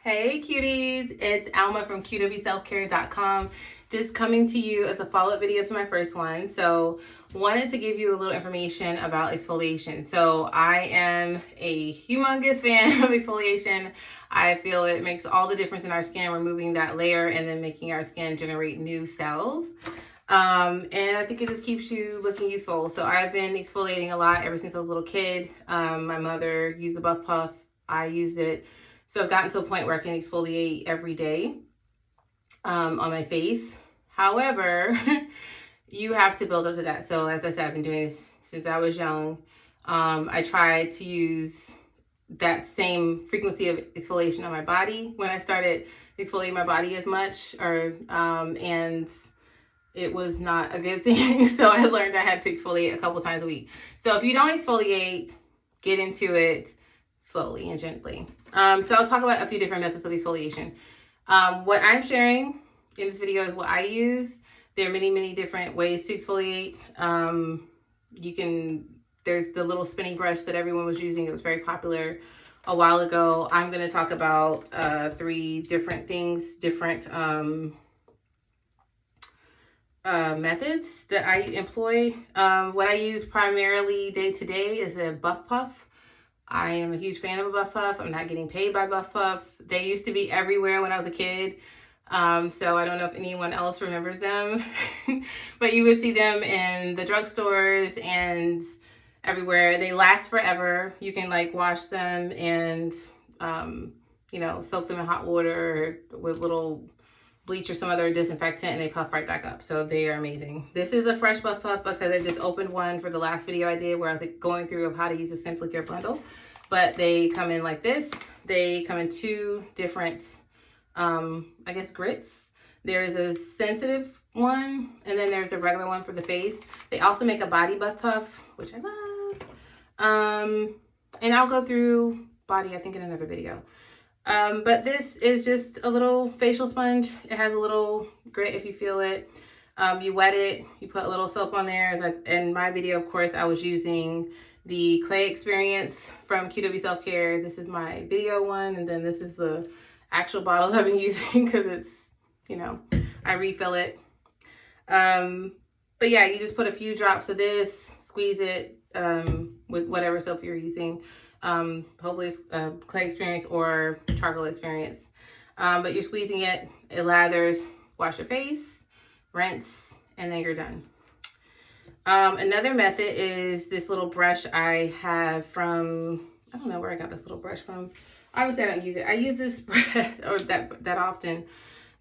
Hey cuties, it's Alma from qwselfcare.com. Just coming to you as a follow-up video to my first one. So wanted to give you a little information about exfoliation. So I am a humongous fan of exfoliation. I feel it makes all the difference in our skin, removing that layer and then making our skin generate new cells. And I think it just keeps you looking youthful. So I've been exfoliating a lot ever since I was a little kid. My mother used the Buff Puff. I used it. So I've gotten to a point where I can exfoliate every day on my face. However, you have to build up to that. So as I said, I've been doing this since I was young. I tried to use that same frequency of exfoliation on my body when I started exfoliating my body as much, and it was not a good thing. So I learned I had to exfoliate a couple times a week. So if you don't exfoliate, get into it slowly and gently. So I'll talk about a few different methods of exfoliation. What I'm sharing in this video is what I use. There are many, many different ways to exfoliate. There's the little spinny brush that everyone was using. It was very popular a while ago. I'm going to talk about three different things, different methods that I employ. What I use primarily day to day is a Buff Puff. I am a huge fan of a Buff Puff. I'm not getting paid by Buff Puff. They used to be everywhere when I was a kid. So I don't know if anyone else remembers them, but you would see them in the drugstores and everywhere. They last forever. You can like wash them and, soak them in hot water with little bleach or some other disinfectant, and they puff right back up. So they are amazing. This is a fresh Buff Puff because I just opened one for the last video I did where I was like going through of how to use a Simply Care bundle. But they come in like this. They come in two different, grits. There is a sensitive one, and then there's a regular one for the face. They also make a body Buff Puff, which I love. And I'll go through body, I think, in another video. But this is just a little facial sponge. It has a little grit if you feel it. You wet it, you put a little soap on there. In my video, of course, I was using the Clay Experience from QW Self Care. This is my video one, and then this is the actual bottle I've been using because it's, I refill it. But yeah, you just put a few drops of this, squeeze it with whatever soap you're using. Hopefully it's Clay Experience or Charcoal Experience. But you're squeezing it, it lathers, wash your face, rinse, and then you're done. Another method is this little brush I have from, I don't know where I got this little brush from. Obviously I don't use it. I use this brush or that often,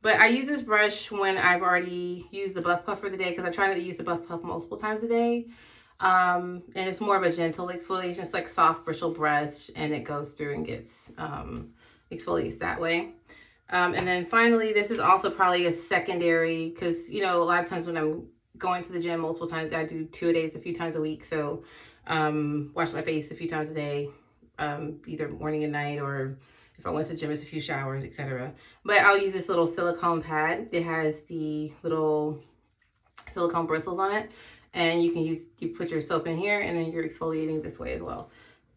but I use this brush when I've already used the Buff Puff for the day because I try not to use the Buff Puff multiple times a day. And it's more of a gentle exfoliation. It's like soft bristle brush, and it goes through and gets exfoliates that way. And then finally, this is also probably a secondary because, a lot of times when I'm going to the gym multiple times, I do 2-a-days a few times a week. So wash my face a few times a day, either morning and night, or if I went to the gym, it's a few showers, etc. But I'll use this little silicone pad. It has the little silicone bristles on it. And you put your soap in here, and then you're exfoliating this way as well.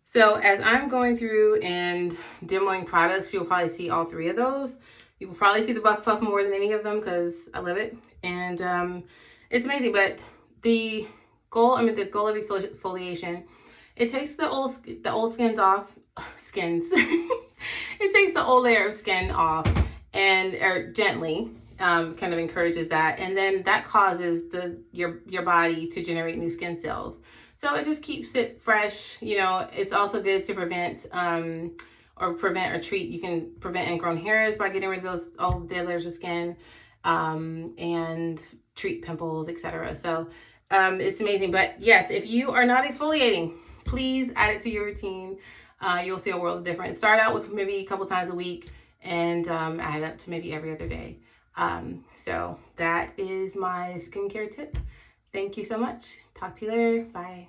So as I'm going through and demoing products, you'll probably see all three of those. You will probably see the Buff Puff more than any of them because I love it. And it's amazing. But the goal of exfoliation, it takes the old skins off. It takes the old layer of skin off or gently. Kind of encourages that, and then that causes your body to generate new skin cells. So it just keeps it fresh. It's also good to prevent or treat. You can prevent ingrown hairs by getting rid of those old dead layers of skin, and treat pimples, etc. So it's amazing. But yes, if you are not exfoliating, please add it to your routine. You'll see a world of difference. Start out with maybe a couple times a week, and add up to maybe every other day. So that is my skincare tip. Thank you so much. Talk to you later. Bye.